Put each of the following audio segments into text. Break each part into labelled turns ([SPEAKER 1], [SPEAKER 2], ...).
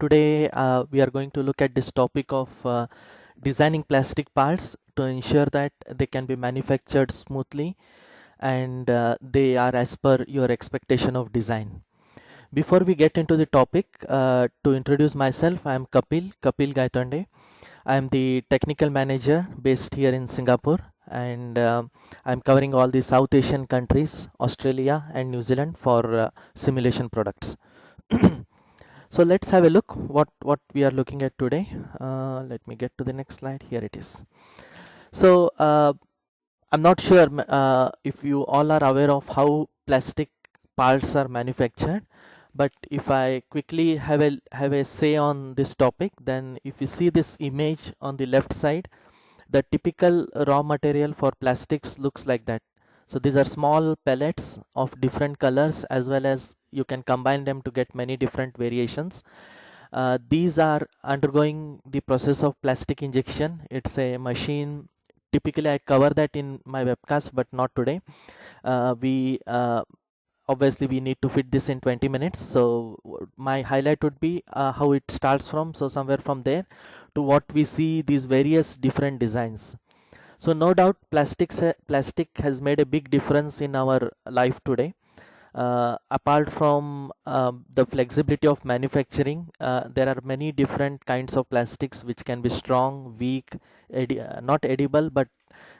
[SPEAKER 1] Today we are going to look at this topic of designing plastic parts to ensure that they can be manufactured smoothly and they are as per your expectation of design. Before we get into the topic, to introduce myself, I am Kapil Gaitonde. I am the technical manager based here in Singapore, and I'm covering all the South Asian countries, Australia and New Zealand for simulation products. So let's have a look what we are looking at today. Let me get to the next slide. Here it is. So I'm not sure if you all are aware of how plastic parts are manufactured, but if I quickly have a say on this topic, then if you see this image on the left side, the typical raw material for plastics looks like that. So these are small pellets of different colors, as well as you can combine them to get many different variations. These are undergoing the process of plastic injection. It's a machine. Typically, I cover that in my webcast, but not today. We Obviously we need to fit this in 20 minutes. So my highlight would be how it starts from. So somewhere from there to what we see these various different designs. So no doubt plastic has made a big difference in our life today. Apart from the flexibility of manufacturing, there are many different kinds of plastics which can be strong, weak, not edible, but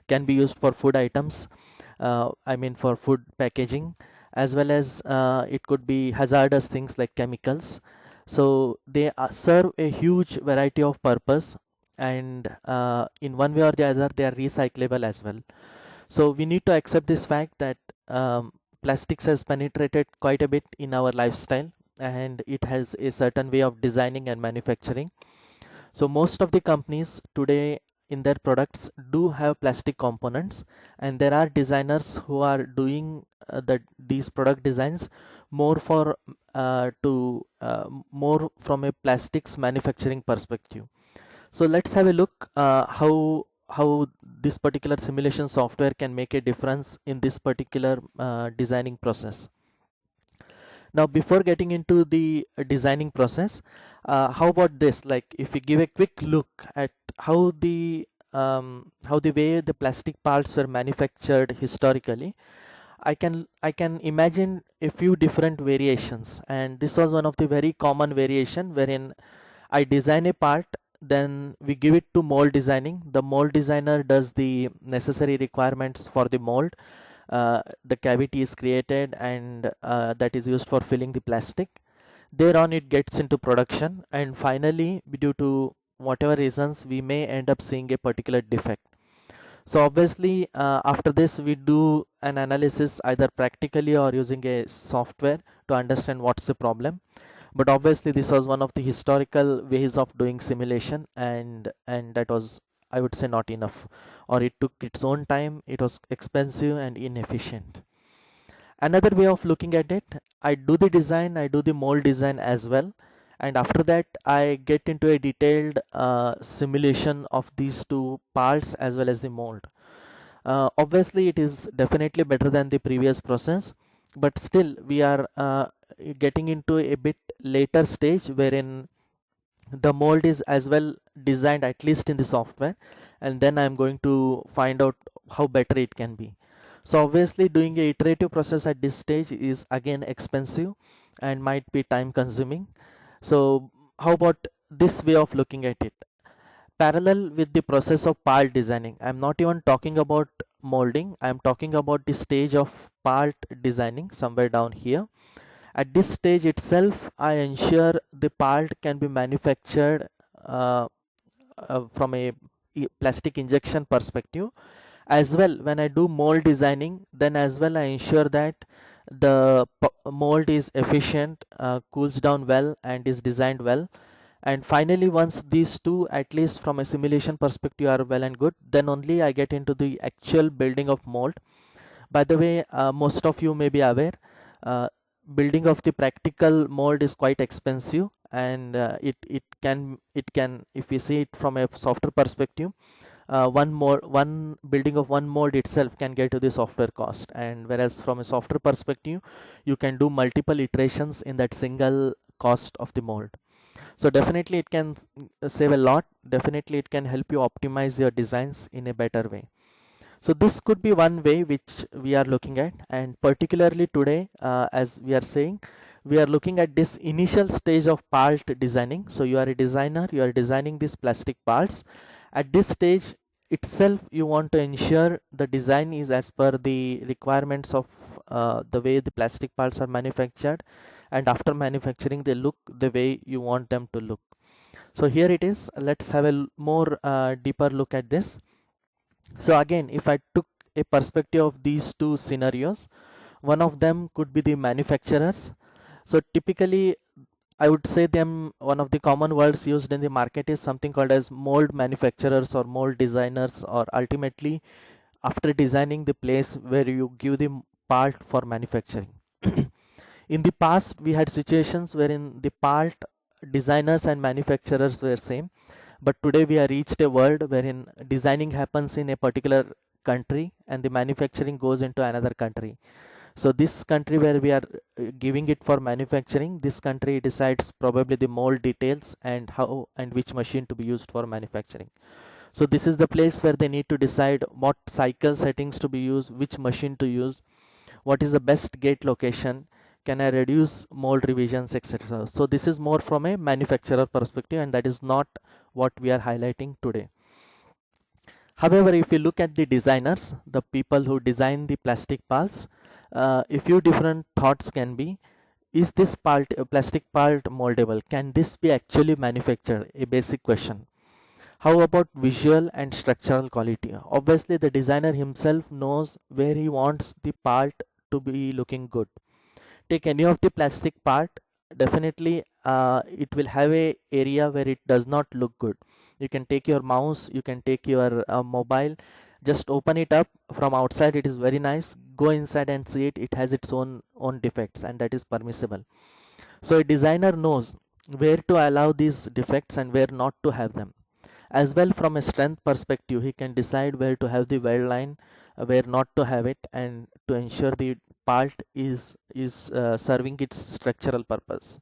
[SPEAKER 1] can be used for food items. I mean for food packaging, as well as it could be hazardous things like chemicals. So they serve a huge variety of purpose, and in one way or the other, they are recyclable as well. So we need to accept this fact that plastics has penetrated quite a bit in our lifestyle, and it has a certain way of designing and manufacturing. So most of the companies today in their products do have plastic components, and there are designers who are doing these product designs more for more from a plastics manufacturing perspective. So let's have a look how this particular simulation software can make a difference in this particular designing process. Now, before getting into the designing process, how about this? Like, if we give a quick look at how the way the plastic parts were manufactured historically, I can imagine a few different variations, and this was one of the very common variation wherein I design a part, then we give it to mold designing. The mold designer does the necessary requirements for the mold. The cavity is created, and that is used for filling the plastic. Thereon it gets into production, and finally, due to whatever reasons, we may end up seeing a particular defect. So obviously, after this, we do an analysis either practically or using a software to understand what's the problem. But obviously, this was one of the historical ways of doing simulation, and that was, I would say, not enough, or it took its own time. It was expensive and inefficient. Another way of looking at it, I do the design, I do the mold design as well, and after that, I get into a detailed simulation of these two parts as well as the mold. Obviously, it is definitely better than the previous process, but still we are getting into a bit later stage wherein the mold is as well designed, at least in the software, and then I'm going to find out how better it can be. So obviously doing a iterative process at this stage is again expensive and might be time consuming. So how about this way of looking at it? Parallel with the process of part designing, I'm not even talking about molding, I'm talking about the stage of part designing somewhere down here. At this stage itself, I ensure the part can be manufactured uh, from a plastic injection perspective. As well, when I do mold designing, then as well I ensure that the mold is efficient, cools down well, and is designed well. And finally, once these two, at least from a simulation perspective, are well and good, then only I get into the actual building of mold. By the way, most of you may be aware, uh, building of the practical mold is quite expensive, and it can, if we see it from a software perspective, one building of one mold itself can get to the software cost, and whereas from a software perspective, you can do multiple iterations in that single cost of the mold. So definitely it can save a lot. Definitely it can help you optimize your designs in a better way. So this could be one way which we are looking at, and particularly today, as we are saying, we are looking at this initial stage of part designing. So you are a designer, you are designing these plastic parts. At this stage itself, you want to ensure the design is as per the requirements of the way the plastic parts are manufactured, and after manufacturing they look the way you want them to look. So here it is. Let's have a more deeper look at this. So again, if I took a perspective of these two scenarios, one of them could be the manufacturers. So typically, I would say them one of the common words used in the market is something called as mold manufacturers or mold designers, or ultimately after designing the place where you give the part for manufacturing. In the past, we had situations wherein the part designers and manufacturers were same, but today we have reached a world wherein designing happens in a particular country and the manufacturing goes into another country. So this country where we are giving it for manufacturing, this country decides probably the mold details and how and which machine to be used for manufacturing. So this is the place where they need to decide what cycle settings to be used, which machine to use, what is the best gate location, can I reduce mold revisions, etc. So this is more from a manufacturer perspective, and that is not what we are highlighting today. However, if you look at the designers, the people who design the plastic parts, a few different thoughts can be: is this part, plastic part moldable? Can this be actually manufactured? A basic question. How about visual and structural quality? Obviously, the designer himself knows where he wants the part to be looking good. Take any of the plastic part, definitely it will have a area where it does not look good. You can take your mouse, you can take your mobile, just open it up from outside, it is very nice. Go inside and see it, it has its own defects, and that is permissible. So a designer knows where to allow these defects and where not to have them. As well, from a strength perspective, he can decide where to have the weld line, where not to have it, and to ensure the part is serving its structural purpose.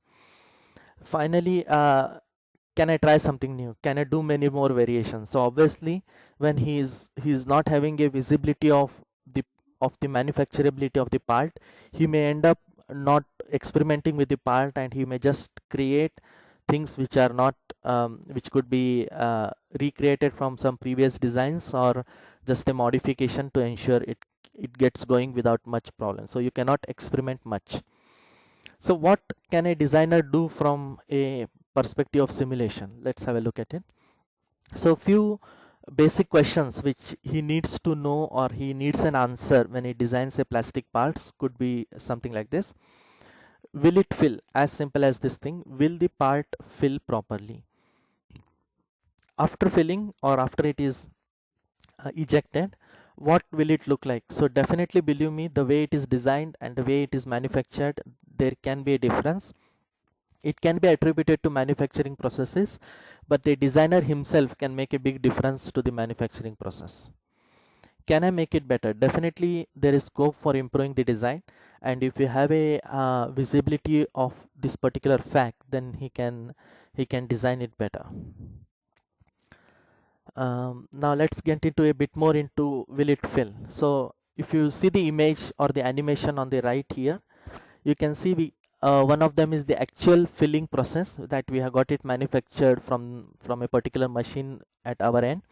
[SPEAKER 1] Finally, can I try something new? Can I do many more variations? So obviously, when he's not having a visibility the the manufacturability of the part, he may end up not experimenting with the part, and he may just create things which are not which could be recreated from some previous designs, or just a modification to ensure it gets going without much problem. So you cannot experiment much. So what can a designer do from a perspective of simulation? Let's have a look at it. So few basic questions which he needs to know, or he needs an answer when he designs a plastic parts, could be something like this. Will it fill? As simple as this thing. Will the part fill properly? After filling, or after it is ejected, what will it look like? So definitely, believe me, the way it is designed and the way it is manufactured, there can be a difference. It can be attributed to manufacturing processes, but the designer himself can make a big difference to the manufacturing process. Can I make it better? Definitely, there is scope for improving the design, and if you have a visibility of this particular fact, then he can design it better. Now let's get into a bit more into will it fill. So if you see the image or the animation on the right here, you can see one of them is the actual filling process that we have got it manufactured from a particular machine at our end,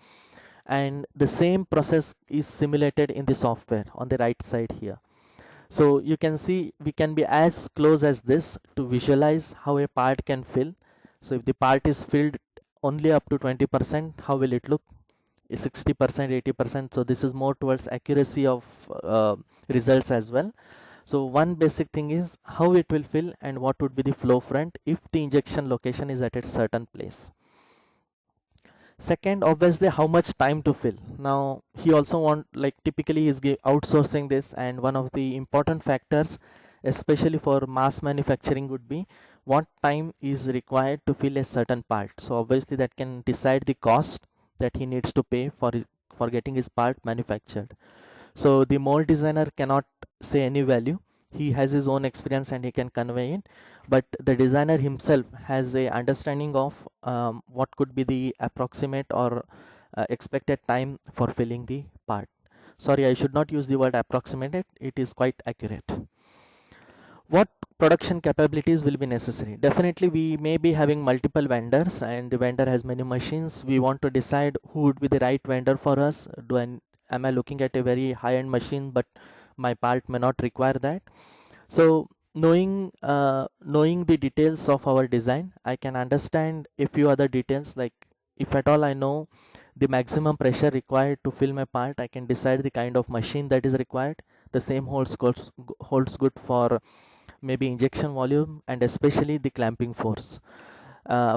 [SPEAKER 1] and the same process is simulated in the software on the right side here. So you can see we can be as close as this to visualize how a part can fill. So if the part is filled only up to 20%, how will it look? 60%, 80%. So this is more towards accuracy of results as well. So one basic thing is how it will fill and what would be the flow front if the injection location is at a certain place. Second, obviously, how much time to fill. Now, he also want, like typically he's outsourcing this, and one of the important factors, especially for mass manufacturing, would be what time is required to fill a certain part. So obviously that can decide the cost that he needs to pay for getting his part manufactured. So the mold designer cannot say any value. he has his own experience and he can convey it, but the designer himself has a understanding of what could be the approximate or expected time for filling the part. Sorry, I should not use the word approximate, it is quite accurate. What production capabilities will be necessary? Definitely we may be having multiple vendors and the vendor has many machines. We want to decide who would be the right vendor for us. Am I looking at a very high-end machine but my part may not require that? So knowing the details of our design, I can understand a few other details, like if at all I know the maximum pressure required to fill my part, I can decide the kind of machine that is required. The same holds good for maybe injection volume and especially the clamping force.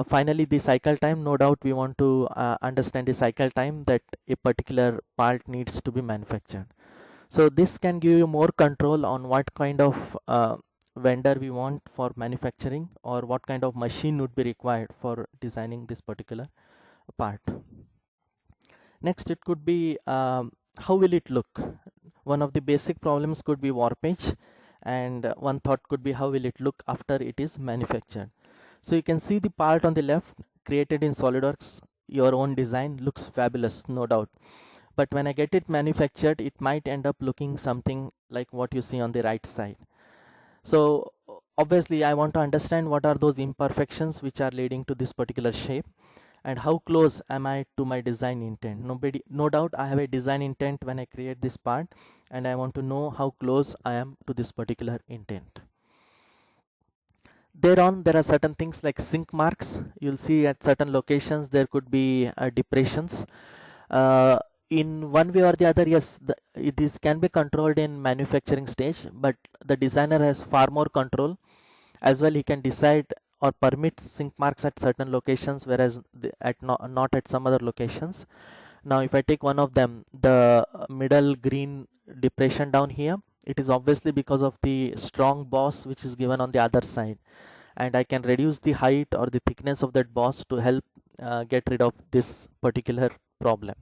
[SPEAKER 1] Finally, the cycle time, no doubt we want to understand the cycle time that a particular part needs to be manufactured. So this can give you more control on what kind of vendor we want for manufacturing or what kind of machine would be required for designing this particular part. Next, it could be how will it look? One of the basic problems could be warpage, and one thought could be how will it look after it is manufactured. So you can see the part on the left created in SolidWorks, your own design looks fabulous, no doubt. But when I get it manufactured, it might end up looking something like what you see on the right side. So obviously I want to understand what are those imperfections which are leading to this particular shape and how close am I to my design intent. No doubt I have a design intent when I create this part and I want to know how close I am to this particular intent. Thereon, there are certain things like sink marks. You'll see at certain locations there could be depressions. Uh, in one way or the other, yes, this can be controlled in manufacturing stage, but the designer has far more control. As well, he can decide or permit sink marks at certain locations, whereas not at some other locations. Now, if I take one of them, the middle green depression down here, it is obviously because of the strong boss which is given on the other side, and I can reduce the height or the thickness of that boss to help get rid of this particular problem.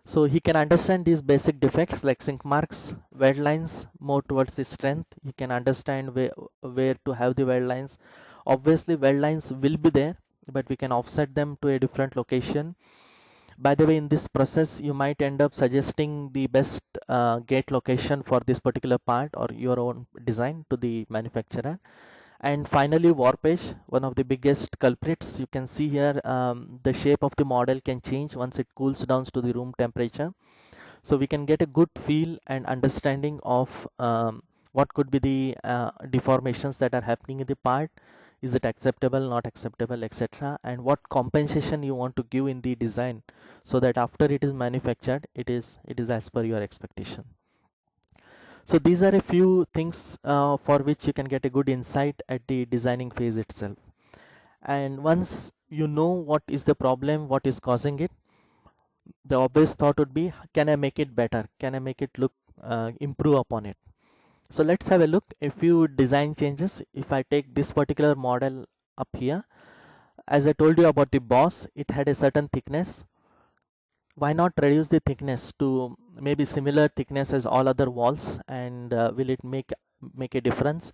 [SPEAKER 1] So he can understand these basic defects like sink marks, weld lines more towards the strength. He can understand where to have the weld lines. Obviously, weld lines will be there, but we can offset them to a different location. By the way, in this process, you might end up suggesting the best gate location for this particular part or your own design to the manufacturer. And finally, warpage, one of the biggest culprits. You can see here the shape of the model can change once it cools down to the room temperature. So we can get a good feel and understanding of what could be the deformations that are happening in the part. Is it acceptable, not acceptable, etc. And what compensation you want to give in the design so that after it is manufactured, it is as per your expectation. So these are a few things for which you can get a good insight at the designing phase itself. And once you know what is the problem, what is causing it, the obvious thought would be, can I make it better? Can I make it look, improve upon it? So let's have a look. A few design changes. If I take this particular model up here, as I told you about the boss, it had a certain thickness. Why not reduce the thickness to maybe similar thickness as all other walls, and will it make a difference?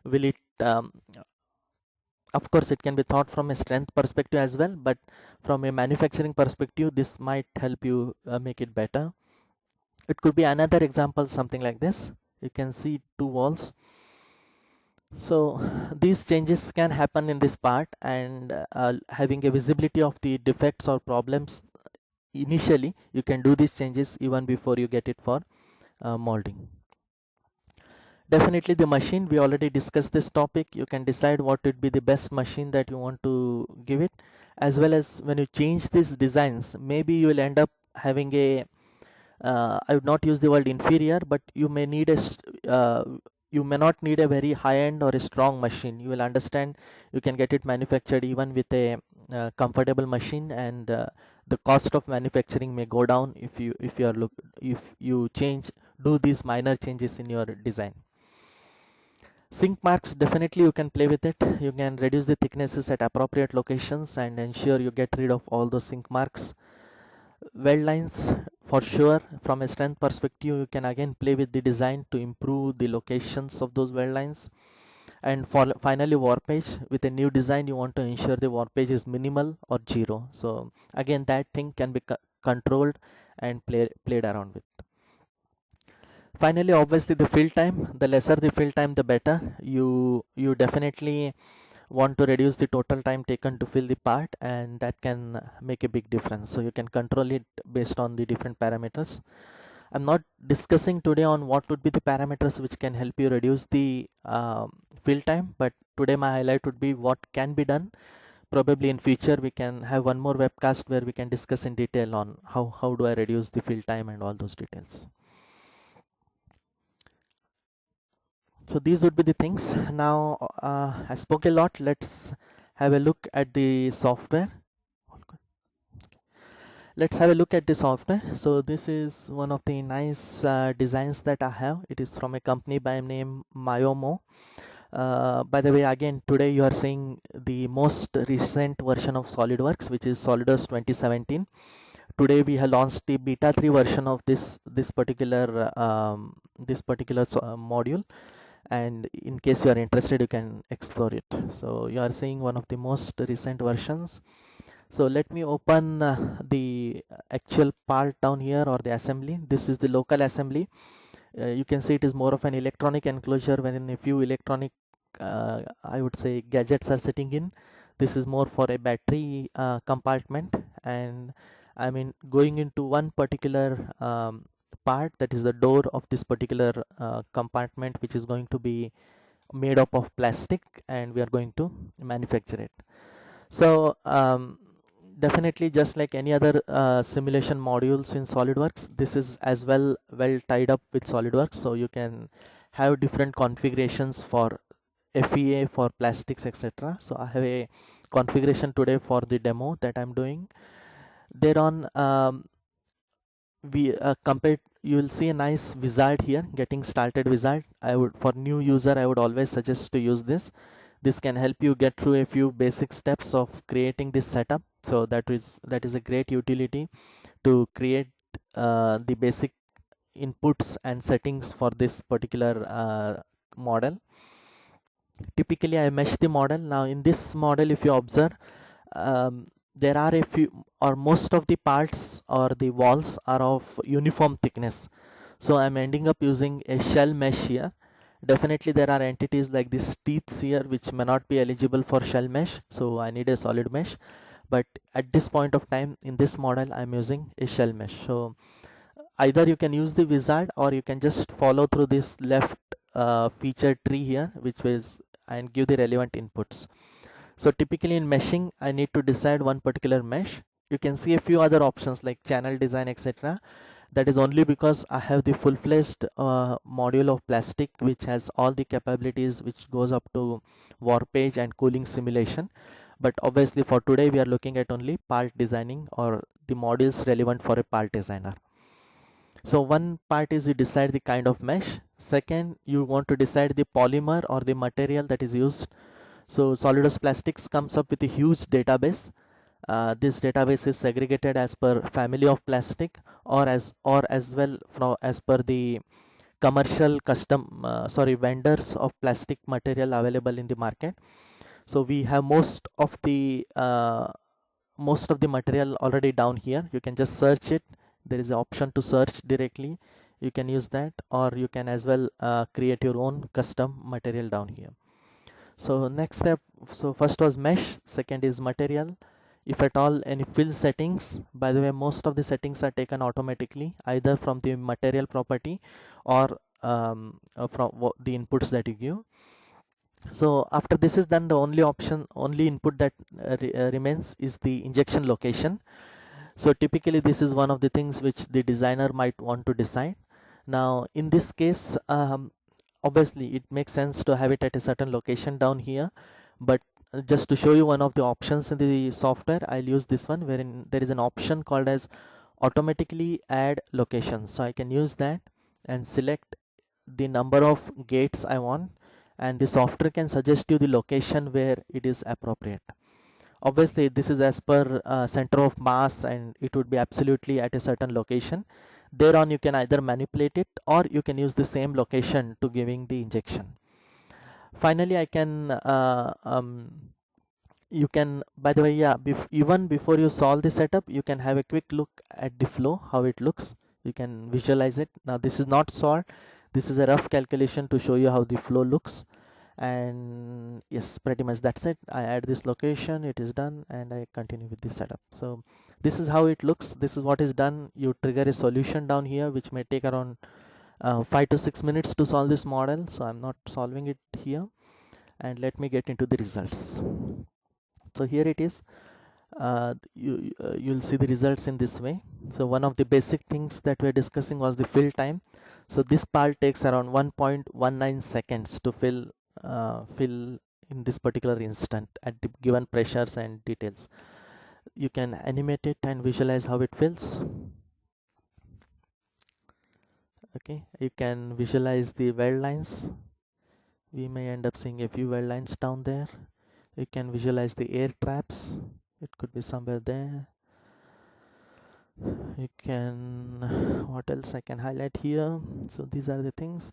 [SPEAKER 1] Will it of course it can be thought from a strength perspective as well, but from a manufacturing perspective this might help you make it better. It could be another example, something like this. You can see two walls. So these changes can happen in this part, and having a visibility of the defects or problems initially, you can do these changes even before you get it for molding. Definitely the machine, we already discussed this topic. You can decide what would be the best machine that you want to give it, as well as when you change these designs, maybe you will end up having a I would not use the word inferior, but you may not need a very high-end or a strong machine. You will understand you can get it manufactured even with a comfortable machine, and the cost of manufacturing may go down if you do these minor changes in your design. Sink marks, definitely you can play with it. You can reduce the thicknesses at appropriate locations and ensure you get rid of all those sink marks. Weld lines, for sure, from a strength perspective, you can again play with the design to improve the locations of those weld lines. And for finally warpage, with a new design, you want to ensure the warpage is minimal or zero. So again, that thing can be controlled and played around with. Finally, obviously the fill time, the lesser the fill time, the better. You definitely want to reduce the total time taken to fill the part, and that can make a big difference. So you can control it based on the different parameters. I'm not discussing today on what would be the parameters which can help you reduce the fill time, but today my highlight would be what can be done. Probably in future we can have one more webcast where we can discuss in detail on how do I reduce the fill time and all those details. So these would be the things. Now I spoke a lot. Let's have a look at the software. Let's have a look at the software. So this is one of the nice designs that I have. It is from a company by name Myomo. By the way, again, today you are seeing the most recent version of SolidWorks, which is SolidWorks 2017. Today we have launched the beta 3 version of this particular module, and in case you are interested, you can explore it. So you are seeing one of the most recent versions. So let me open the actual part down here, or the assembly. This is the local assembly. You can see it is more of an electronic enclosure wherein a few electronic, I would say, gadgets are sitting in. This is more for a battery compartment, and I mean going into one particular part, that is the door of this particular compartment, which is going to be made up of plastic, and we are going to manufacture it. So definitely, just like any other simulation modules in SolidWorks, this is as well tied up with SolidWorks. So you can have different configurations for FEA, for plastics, etc. So I have a configuration today for the demo that I'm doing. Thereon, we compared, you will see a nice wizard here, getting started wizard. I would, for new user, I would always suggest to use this. This can help you get through a few basic steps of creating this setup. So that is a great utility to create the basic inputs and settings for this particular model. Typically I mesh the model. Now in this model, if you observe, there are a few, or most of the parts or the walls are of uniform thickness. So I'm ending up using a shell mesh here. Definitely there are entities like these teeth here which may not be eligible for shell mesh, so I need a solid mesh. But at this point of time in this model, I'm using a shell mesh. So either you can use the wizard, or you can just follow through this left feature tree here, which is, and give the relevant inputs. So typically in meshing, I need to decide one particular mesh. You can see a few other options like channel design, etc. That is only because I have the full-fledged module of plastic, which has all the capabilities, which goes up to warpage and cooling simulation. But obviously for today, we are looking at only part designing, or the modules relevant for a part designer. So one part is you decide the kind of mesh. Second, you want to decide the polymer or the material that is used. So Solidus Plastics comes up with a huge database. This database is segregated as per family of plastic, or as well from as per the commercial custom vendors of plastic material available in the market. So we have most of the material already down here. You can just search it. There is an option to search directly. You can use that, or you can as well create your own custom material down here. So next step, so first was mesh, second is material. If at all any fill settings, by the way, most of the settings are taken automatically, either from the material property, or from the inputs that you give. So after this is done, the only input that remains is the injection location. So typically this is one of the things which the designer might want to decide. Now in this case, obviously it makes sense to have it at a certain location down here, but just to show you one of the options in the software, I'll use this one, wherein there is an option called as automatically add locations. So I can use that and select the number of gates I want, and the software can suggest you the location where it is appropriate. Obviously this is as per center of mass, and it would be absolutely at a certain location. Thereon you can either manipulate it or you can use the same location to giving the injection. Finally I can you can, by the way, yeah, even before you solve the setup, you can have a quick look at the flow, how it looks. You can visualize it. Now this is not solved, this is a rough calculation to show you how the flow looks. And yes, pretty much that's it. I add this location, it is done, and I continue with the setup. So this is how it looks, this is what is done. You trigger a solution down here which may take around 5 to 6 minutes to solve this model, so I'm not solving it here. And let me get into the results. So here it is. You'll see the results in this way. So one of the basic things that we're discussing was the fill time. So this part takes around 1.19 seconds to fill in this particular instant at the given pressures and details. You can animate it and visualize how it fills. Okay, you can visualize the weld lines. We may end up seeing a few weld lines down there. You can visualize the air traps. It could be somewhere there. You can, what else I can highlight here? So these are the things.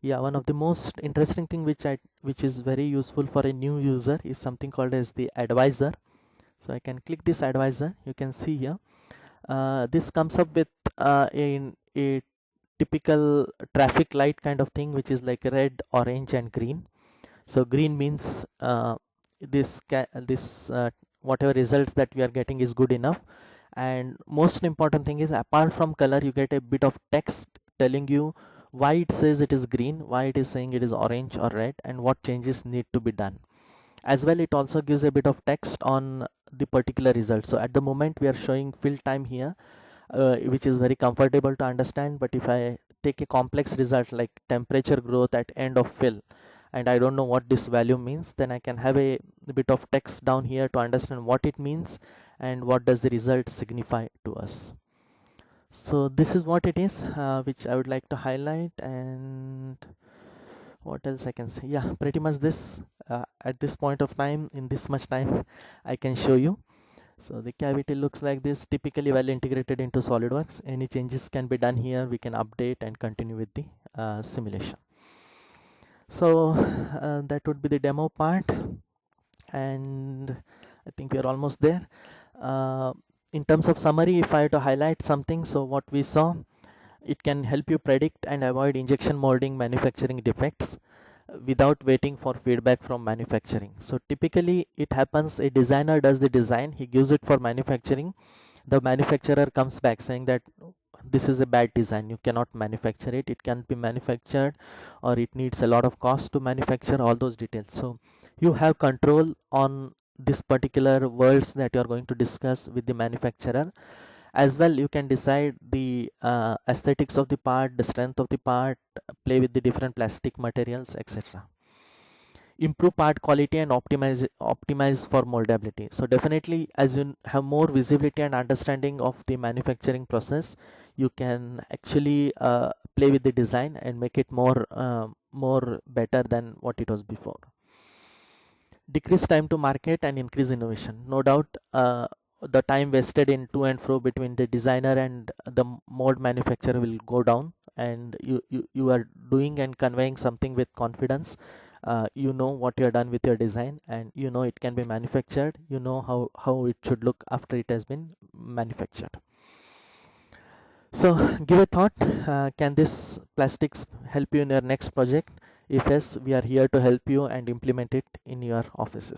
[SPEAKER 1] Yeah, one of the most interesting thing which is very useful for a new user is something called as the advisor. So I can click this advisor. You can see here. This comes up with a typical traffic light kind of thing, which is like red, orange, and green. So green means this whatever results that we are getting is good enough. And most important thing is, apart from color, you get a bit of text telling you why it says it is green, why it is saying it is orange or red, and what changes need to be done. As well, it also gives a bit of text on the particular result. So at the moment we are showing fill time here, which is very comfortable to understand. But if I take a complex result like temperature growth at end of fill, and I don't know what this value means, then I can have a bit of text down here to understand what it means and what does the result signify to us. So this is what it is, which I would like to highlight. And what else I can say? Yeah, pretty much this, at this point of time, in this much time, I can show you. So the cavity looks like this, typically well integrated into SolidWorks. Any changes can be done here. We can update and continue with the simulation. So that would be the demo part, and I think we are almost there. Uh, in terms of summary, if I have to highlight something, so what we saw, it can help you predict and avoid injection molding manufacturing defects without waiting for feedback from manufacturing. So typically it happens, a designer does the design, he gives it for manufacturing. The manufacturer comes back saying that this is a bad design, you cannot manufacture it, it can't be manufactured, or it needs a lot of cost to manufacture, all those details. So you have control on this particular worlds that you are going to discuss with the manufacturer. As well, you can decide the aesthetics of the part, the strength of the part, play with the different plastic materials, etc. Improve part quality and optimize for moldability. So definitely, as you have more visibility and understanding of the manufacturing process, you can actually play with the design and make it more better than what it was before. Decrease time to market and increase innovation. No doubt, the time wasted in to and fro between the designer and the mold manufacturer will go down, and you are doing and conveying something with confidence. You know what you are done with your design, and you know it can be manufactured. You know how it should look after it has been manufactured. So give a thought. Can this plastics help you in your next project? If yes, we are here to help you and implement it in your offices.